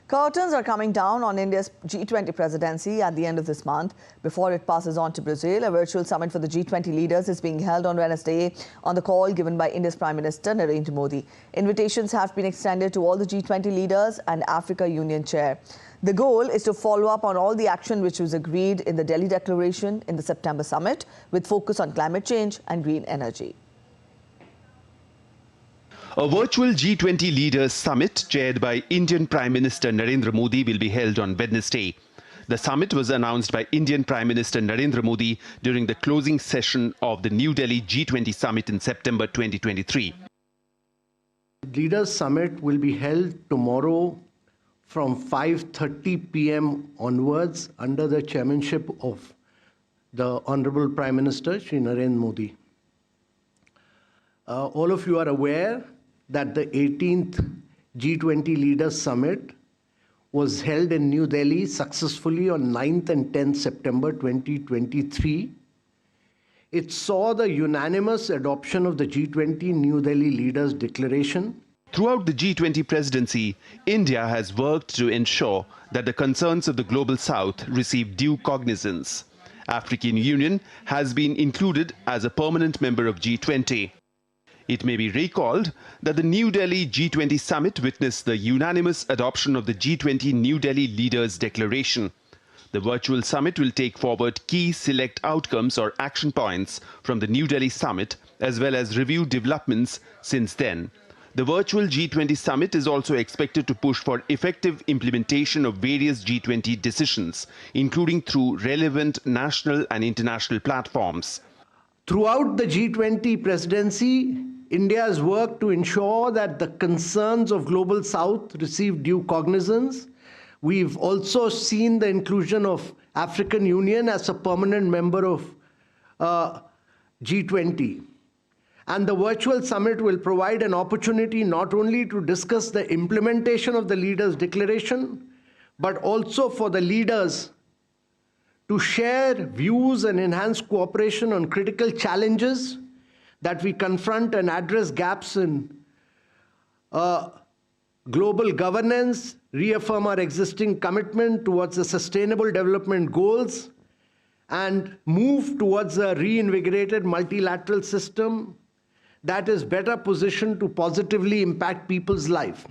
Curtains are coming down on India's G20 presidency at the end of this month. Before it passes on to Brazil, a virtual summit for the G20 leaders is being held on Wednesday on the call given by India's Prime Minister Narendra Modi. Invitations have been extended to all the G20 leaders and Africa Union Chair. The goal is to follow up on all the action which was agreed in the Delhi Declaration in the September summit, with focus on climate change and green energy. A virtual G20 Leaders Summit chaired by Indian Prime Minister Narendra Modi will be held on Wednesday. The summit was announced by Indian Prime Minister Narendra Modi during the closing session of the New Delhi G20 Summit in September 2023. Leaders Summit will be held tomorrow from 5:30 p.m. onwards under the chairmanship of the Honorable Prime Minister Shri Narendra Modi. All of you are aware that the 18th G20 Leaders Summit was held in New Delhi successfully on 9th and 10th September 2023. It saw the unanimous adoption of the G20 New Delhi Leaders Declaration. Throughout the G20 presidency, India has worked to ensure that the concerns of the Global South receive due cognizance. African Union has been included as a permanent member of G20. It may be recalled that the New Delhi G20 summit witnessed the unanimous adoption of the G20 New Delhi Leaders Declaration. The virtual summit will take forward key select outcomes or action points from the New Delhi summit, as well as review developments since then. The virtual G20 summit is also expected to push for effective implementation of various G20 decisions, including through relevant national and international platforms. Throughout the G20 presidency, India has worked to ensure that the concerns of Global South receive due cognizance. We've also seen the inclusion of African Union as a permanent member of G20. And the virtual summit will provide an opportunity not only to discuss the implementation of the Leaders' Declaration, but also for the leaders to share views and enhance cooperation on critical challenges that we confront and address gaps in global governance, reaffirm our existing commitment towards the Sustainable Development Goals, and move towards a reinvigorated multilateral system that is better positioned to positively impact people's life.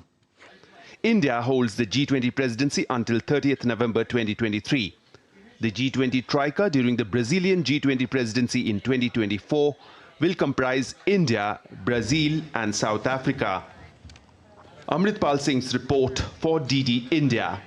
India holds the G20 presidency until 30th November 2023. The G20 troika during the Brazilian G20 presidency in 2024 will comprise India, Brazil and South Africa. Amritpal Singh's report for DD India.